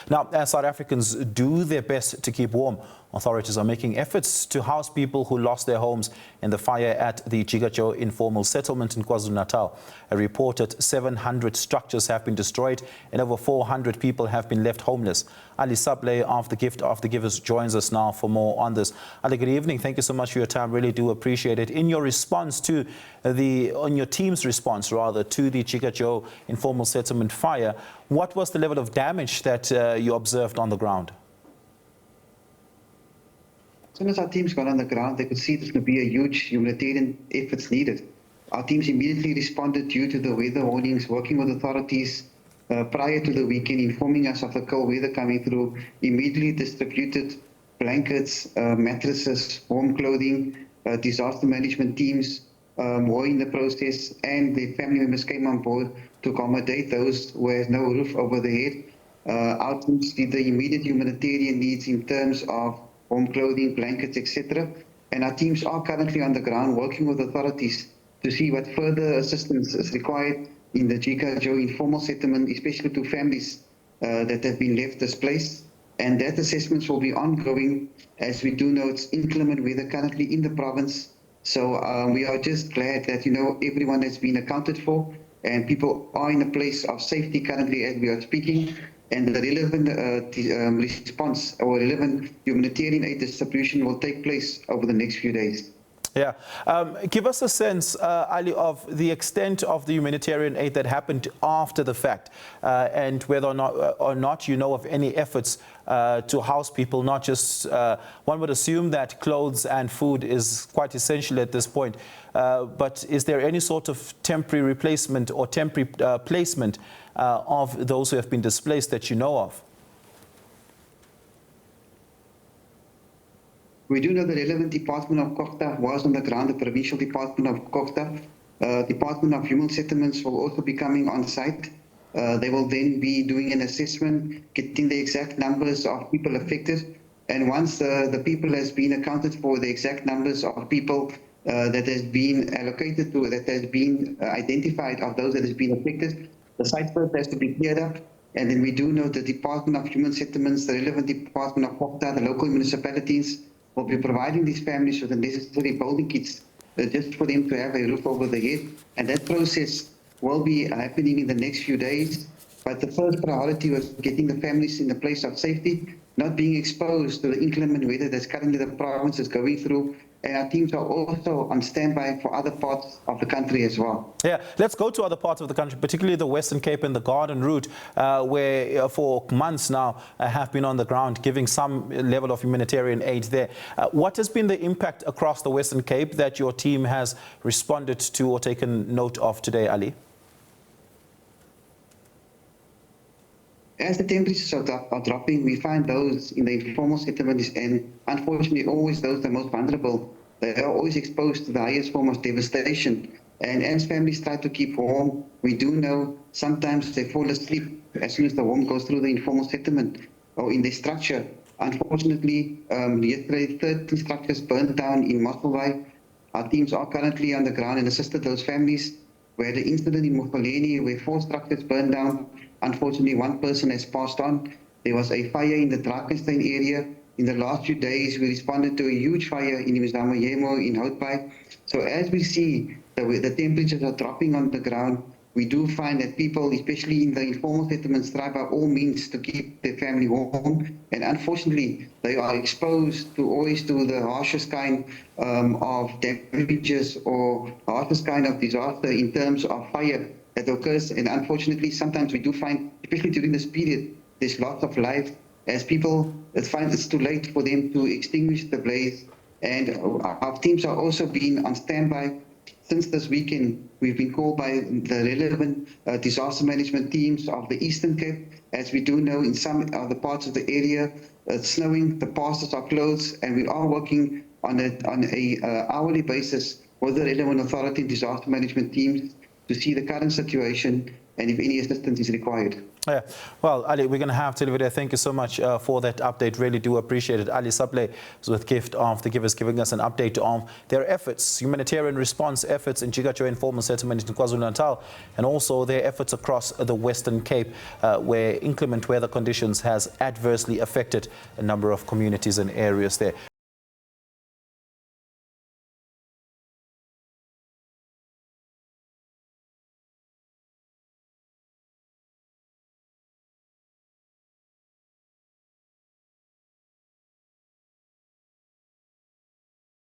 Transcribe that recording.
Now, as South Africans do their best to keep warm, authorities are making efforts to house people who lost their homes in the fire at the Jika Joe informal settlement in KwaZulu-Natal. A reported 700 structures have been destroyed and over 400 people have been left homeless. Ali Sablay of the Gift of the Givers joins us now for more on this. Ali, good evening. Thank you so much for your time. Really do appreciate it. In your response to on your team's response rather to the Jika Joe informal settlement fire, what was the level of damage that you observed on the ground? As soon as our teams got on the ground, they could see there's going to be a huge humanitarian efforts needed. Our teams immediately responded due to the weather warnings, working with authorities prior to the weekend, informing us of the cold weather coming through, immediately distributed blankets, mattresses, warm clothing, disaster management teams were in the process, and the family members came on board to accommodate those who had no roof over their head. Our teams did the immediate humanitarian needs in terms of warm clothing, blankets, etc. And our teams are currently on the ground working with authorities to see what further assistance is required in the Jika Joe informal settlement, especially to families that have been left displaced. And that assessments will be ongoing, as we do know it's inclement weather currently in the province. So we are just glad that, everyone has been accounted for and people are in a place of safety currently as we are speaking. And the relevant response or relevant humanitarian aid distribution will take place over the next few days. Yeah. Give us a sense, Ali, of the extent of the humanitarian aid that happened after the fact and whether or not you know of any efforts to house people, not just, one would assume that clothes and food is quite essential at this point, but is there any sort of temporary replacement or temporary placement of those who have been displaced that you know of? We do know the relevant Department of KwaZulu-Natal was on the ground, the Provincial Department of KwaZulu-Natal. Department of Human Settlements will also be coming on site. They will then be doing an assessment, getting the exact numbers of people affected. And once the people has been accounted for, the exact numbers of people that has been allocated to, that has been identified of those that has been affected, the site first has to be cleared up. And then we do know the Department of Human Settlements, the relevant Department of KwaZulu-Natal, the local municipalities, will be providing these families with the necessary building kits just for them to have a roof over their head. And that process will be happening in the next few days. But the first priority was getting the families in a place of safety, not being exposed to the inclement weather that's currently the province is going through. And our teams are also on standby for other parts of the country as well. Yeah, let's go to other parts of the country, particularly the Western Cape and the Garden Route, where for months now have been on the ground giving some level of humanitarian aid there. What has been the impact across the Western Cape that your team has responded to or taken note of today, Ali? As the temperatures are dropping, we find those in the informal settlements, and unfortunately always those the most vulnerable, they are always exposed to the highest form of devastation. And as families try to keep warm, we do know sometimes they fall asleep as soon as the warmth goes through the informal settlement or in their structure. Unfortunately, yesterday 13 structures burned down in Mosselbaai. Our teams are currently on the ground and assisted those families. We had an incident in Mokholeni where 4 structures burned down. Unfortunately, 1 person has passed on. There was a fire in the Drakenstein area. In the last few days, we responded to a huge fire in Mzamo in Houtbaai. So as we see the temperatures are dropping on the ground, we do find that people, especially in the informal settlements, try by all means to keep their family warm. And unfortunately, they are exposed to always to the harshest kind of damages or harshest kind of disaster in terms of fire that occurs. And unfortunately, sometimes we do find, especially during this period, there's lots of life as people find it's too late for them to extinguish the blaze. And our teams are also being on standby. Since this weekend, we've been called by the relevant disaster management teams of the Eastern Cape. As we do know, in some other parts of the area, it's snowing, the pastures are closed, and we are working on a hourly basis with the relevant authority and disaster management teams to see the current situation and if any assistance is required. Yeah. Well, Ali, we're going to have to leave it there. Thank you so much for that update. Really do appreciate it. Ali Sablay was with Gift of the Givers, giving us an update of their efforts, humanitarian response efforts in Jika Joe informal settlement in KwaZulu-Natal, and also their efforts across the Western Cape, where inclement weather conditions has adversely affected a number of communities and areas there.